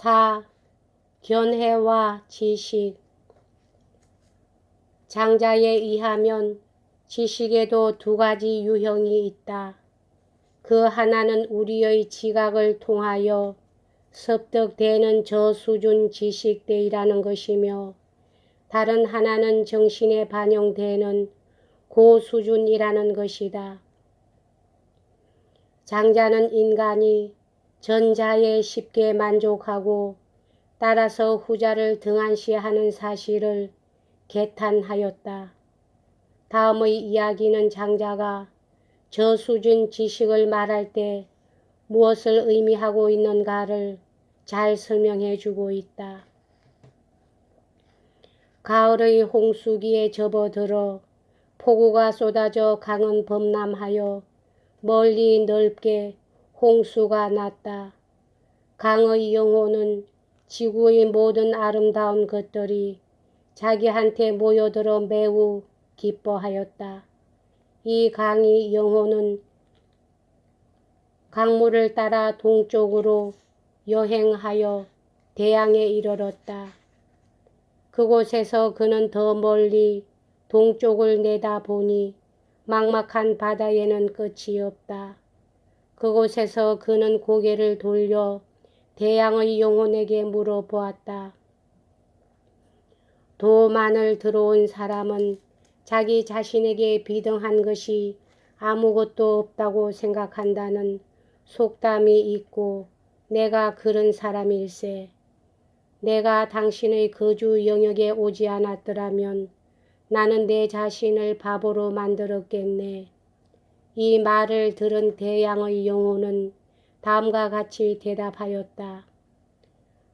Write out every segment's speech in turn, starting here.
4. 견해와 지식. 장자에 의하면 지식에도 두 가지 유형이 있다. 그 하나는 우리의 지각을 통하여 습득되는 저수준 지식대이라는 것이며, 다른 하나는 정신에 반영되는 고수준이라는 것이다. 장자는 인간이 전자에 쉽게 만족하고 따라서 후자를 등한시하는 사실을 개탄하였다. 다음의 이야기는 장자가 저수준 지식을 말할 때 무엇을 의미하고 있는가를 잘 설명해 주고 있다. 가을의 홍수기에 접어들어 폭우가 쏟아져 강은 범람하여 멀리 넓게 홍수가 났다. 강의 영혼은 지구의 모든 아름다운 것들이 자기한테 모여들어 매우 기뻐하였다. 이 강의 영혼은 강물을 따라 동쪽으로 여행하여 대양에 이르렀다. 그곳에서 그는 더 멀리 동쪽을 내다보니 막막한 바다에는 끝이 없다. 그곳에서 그는 고개를 돌려 대양의 영혼에게 물어보았다. 도만을 들어온 사람은 자기 자신에게 비등한 것이 아무것도 없다고 생각한다는 속담이 있고, 내가 그런 사람일세. 내가 당신의 거주 영역에 오지 않았더라면 나는 내 자신을 바보로 만들었겠네. 이 말을 들은 대양의 영혼은 다음과 같이 대답하였다.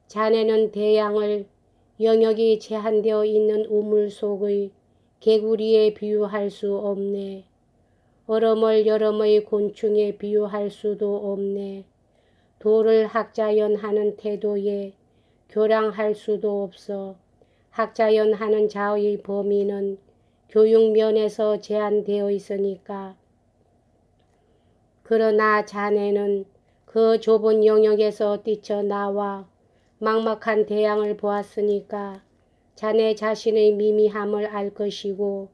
자네는 대양을 영역이 제한되어 있는 우물 속의 개구리에 비유할 수 없네. 얼음을 여름의 곤충에 비유할 수도 없네. 돌을 학자연하는 태도에 교량할 수도 없어. 학자연하는 자의 범위는 교육면에서 제한되어 있으니까. 그러나 자네는 그 좁은 영역에서 뛰쳐나와 막막한 대양을 보았으니까 자네 자신의 미미함을 알 것이고,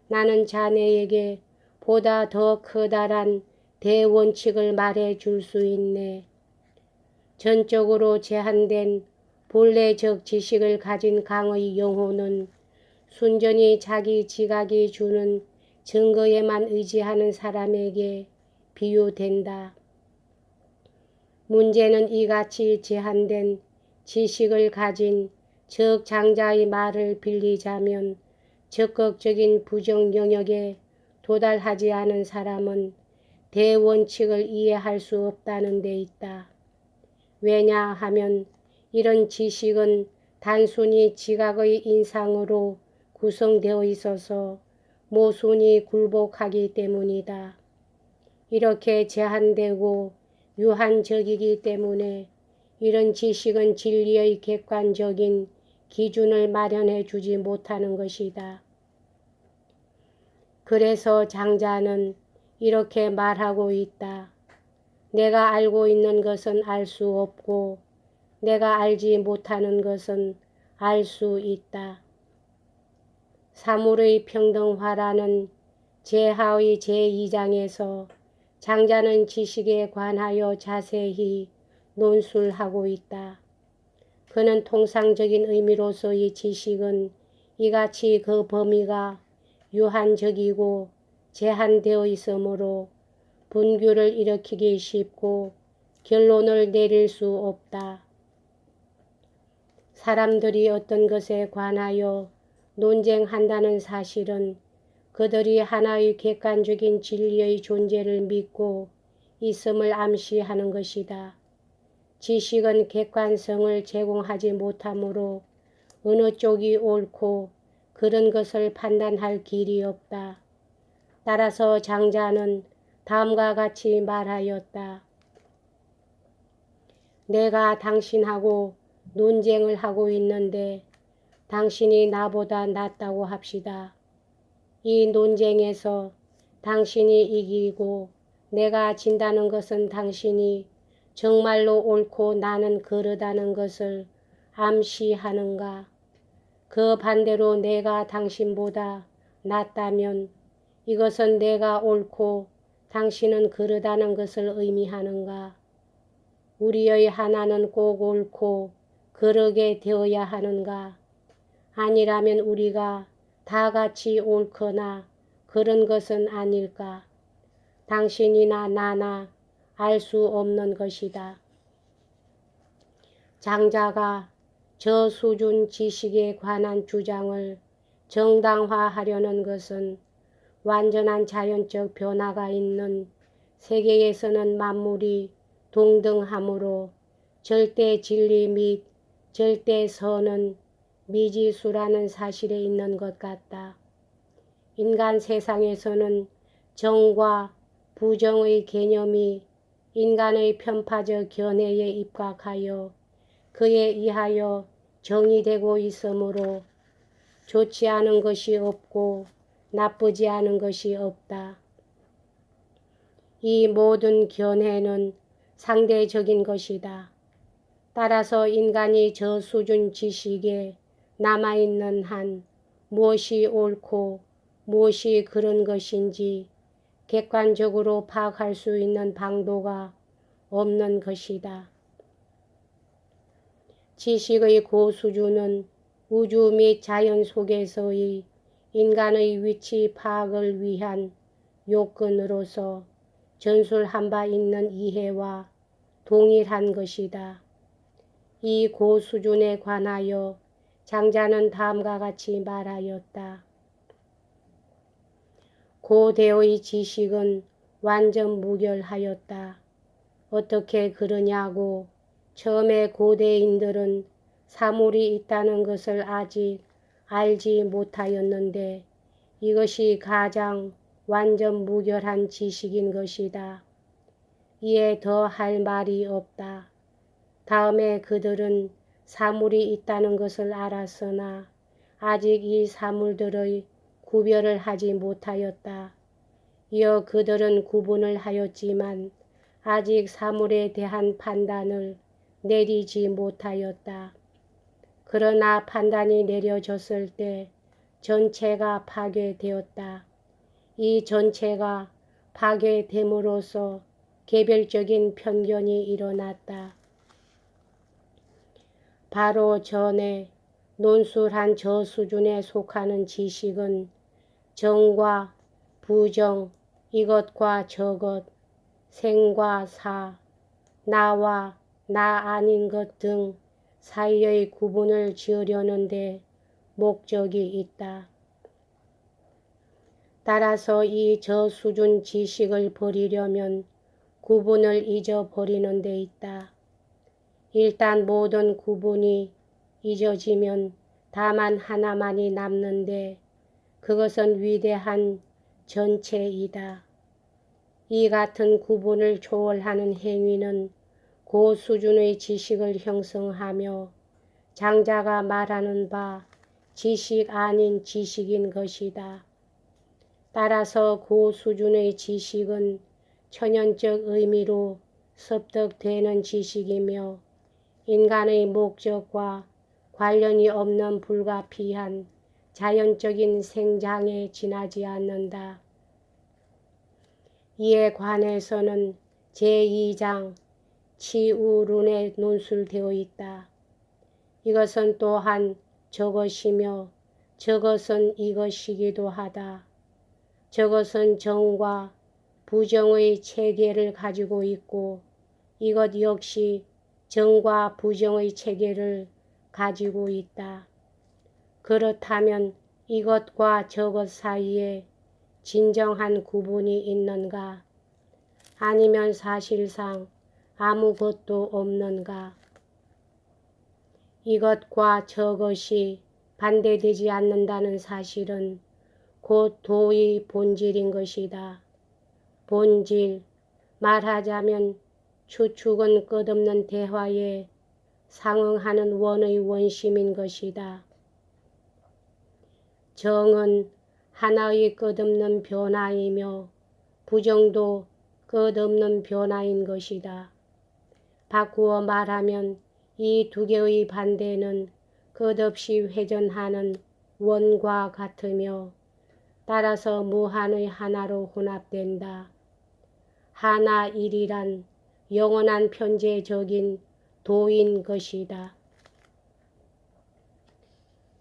나는 자네에게 보다 더 커다란 대원칙을 말해 줄 수 있네. 전적으로 제한된 본래적 지식을 가진 강의 영혼은 순전히 자기 지각이 주는 증거에만 의지하는 사람에게 비유된다. 문제는 이같이 제한된 지식을 가진 즉 장자의 말을 빌리자면 적극적인 부정 영역에 도달하지 않은 사람은 대원칙을 이해할 수 없다는 데 있다. 왜냐하면 이런 지식은 단순히 지각의 인상으로 구성되어 있어서 모순이 굴복하기 때문이다. 이렇게 제한되고 유한적이기 때문에 이런 지식은 진리의 객관적인 기준을 마련해 주지 못하는 것이다. 그래서 장자는 이렇게 말하고 있다. 내가 알고 있는 것은 알 수 없고 내가 알지 못하는 것은 알 수 있다. 사물의 평등화라는 제하의 제2장에서 장자는 지식에 관하여 자세히 논술하고 있다. 그는 통상적인 의미로서의 지식은 이같이 그 범위가 유한적이고 제한되어 있으므로 분규를 일으키기 쉽고 결론을 내릴 수 없다. 사람들이 어떤 것에 관하여 논쟁한다는 사실은 그들이 하나의 객관적인 진리의 존재를 믿고 있음을 암시하는 것이다. 지식은 객관성을 제공하지 못하므로 어느 쪽이 옳고 그런 것을 판단할 길이 없다. 따라서 장자는 다음과 같이 말하였다. 내가 당신하고 논쟁을 하고 있는데 당신이 나보다 낫다고 합시다. 이 논쟁에서 당신이 이기고 내가 진다는 것은 당신이 정말로 옳고 나는 그르다는 것을 암시하는가? 그 반대로 내가 당신보다 낫다면 이것은 내가 옳고 당신은 그르다는 것을 의미하는가? 우리의 하나는 꼭 옳고 그르게 되어야 하는가? 아니라면 우리가 다 같이 옳거나 그런 것은 아닐까? 당신이나 나나 알 수 없는 것이다. 장자가 저수준 지식에 관한 주장을 정당화하려는 것은 완전한 자연적 변화가 있는 세계에서는 만물이 동등하므로 절대 진리 및 절대 선은 미지수라는 사실에 있는 것 같다. 인간 세상에서는 정과 부정의 개념이 인간의 편파적 견해에 입각하여 그에 의하여 정의되고 있으므로 좋지 않은 것이 없고 나쁘지 않은 것이 없다. 이 모든 견해는 상대적인 것이다. 따라서 인간이 저 수준 지식에 남아있는 한 무엇이 옳고 무엇이 그런 것인지 객관적으로 파악할 수 있는 방도가 없는 것이다. 지식의 고수준은 우주 및 자연 속에서의 인간의 위치 파악을 위한 요건으로서 전술한 바 있는 이해와 동일한 것이다. 이 고수준에 관하여 장자는 다음과 같이 말하였다. 고대의 지식은 완전 무결하였다. 어떻게 그러냐고. 처음에 고대인들은 사물이 있다는 것을 아직 알지 못하였는데 이것이 가장 완전 무결한 지식인 것이다. 이에 더 할 말이 없다. 다음에 그들은 사물이 있다는 것을 알았으나 아직 이 사물들의 구별을 하지 못하였다. 이어 그들은 구분을 하였지만 아직 사물에 대한 판단을 내리지 못하였다. 그러나 판단이 내려졌을 때 전체가 파괴되었다. 이 전체가 파괴됨으로써 개별적인 편견이 일어났다. 바로 전에 논술한 저 수준에 속하는 지식은 정과 부정, 이것과 저것, 생과 사, 나와 나 아닌 것 등 사이의 구분을 지으려는데 목적이 있다. 따라서 이 저수준 지식을 버리려면 구분을 잊어버리는 데 있다. 일단 모든 구분이 잊어지면 다만 하나만이 남는데 그것은 위대한 전체이다. 이 같은 구분을 초월하는 행위는 고수준의 지식을 형성하며 장자가 말하는 바 지식 아닌 지식인 것이다. 따라서 고수준의 지식은 천연적 의미로 습득되는 지식이며 인간의 목적과 관련이 없는 불가피한 자연적인 생장에 지나지 않는다. 이에 관해서는 제2장 치우룬에 논술되어 있다. 이것은 또한 저것이며 저것은 이것이기도 하다. 저것은 정과 부정의 체계를 가지고 있고 이것 역시 정과 부정의 체계를 가지고 있다. 그렇다면 이것과 저것 사이에 진정한 구분이 있는가? 아니면 사실상 아무것도 없는가? 이것과 저것이 반대되지 않는다는 사실은 곧 도의 본질인 것이다. 본질, 말하자면 추측은 끝없는 대화에 상응하는 원의 원심인 것이다. 정은 하나의 끝없는 변화이며 부정도 끝없는 변화인 것이다. 바꾸어 말하면 이 두 개의 반대는 끝없이 회전하는 원과 같으며 따라서 무한의 하나로 혼합된다. 하나일이란 영원한 편재적인 도인 것이다.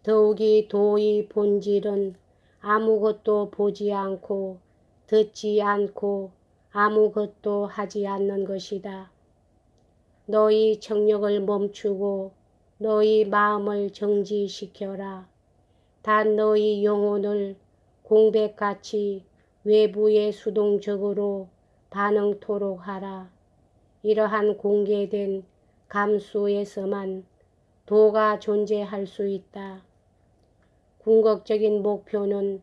더욱이 도의 본질은 아무것도 보지 않고 듣지 않고 아무것도 하지 않는 것이다. 너희 청력을 멈추고 너희 마음을 정지시켜라. 단 너희 영혼을 공백같이 외부에 수동적으로 반응토록 하라. 이러한 공개된 감수에서만 도가 존재할 수 있다. 궁극적인 목표는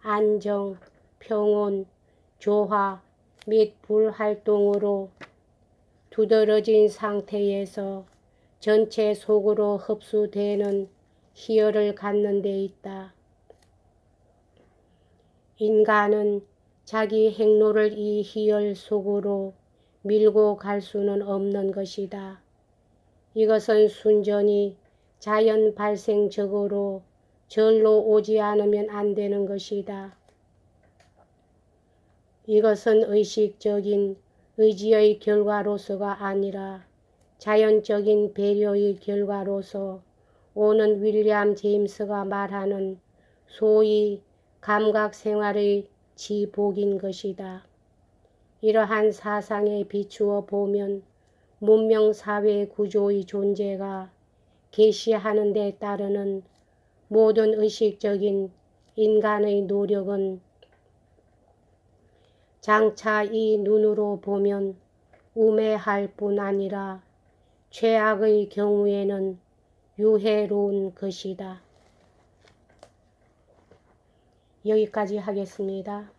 안정, 평온, 조화 및 불활동으로 두드러진 상태에서 전체 속으로 흡수되는 희열을 갖는 데 있다. 인간은 자기 행로를 이 희열 속으로 밀고 갈 수는 없는 것이다. 이것은 순전히 자연 발생적으로 절로 오지 않으면 안 되는 것이다. 이것은 의식적인 의지의 결과로서가 아니라 자연적인 배려의 결과로서 오는 윌리엄 제임스가 말하는 소위 감각생활의 지복인 것이다. 이러한 사상에 비추어 보면 문명사회 구조의 존재가 계시하는 데 따르는 모든 의식적인 인간의 노력은 장차 이 눈으로 보면 우매할 뿐 아니라 최악의 경우에는 유해로운 것이다. 여기까지 하겠습니다.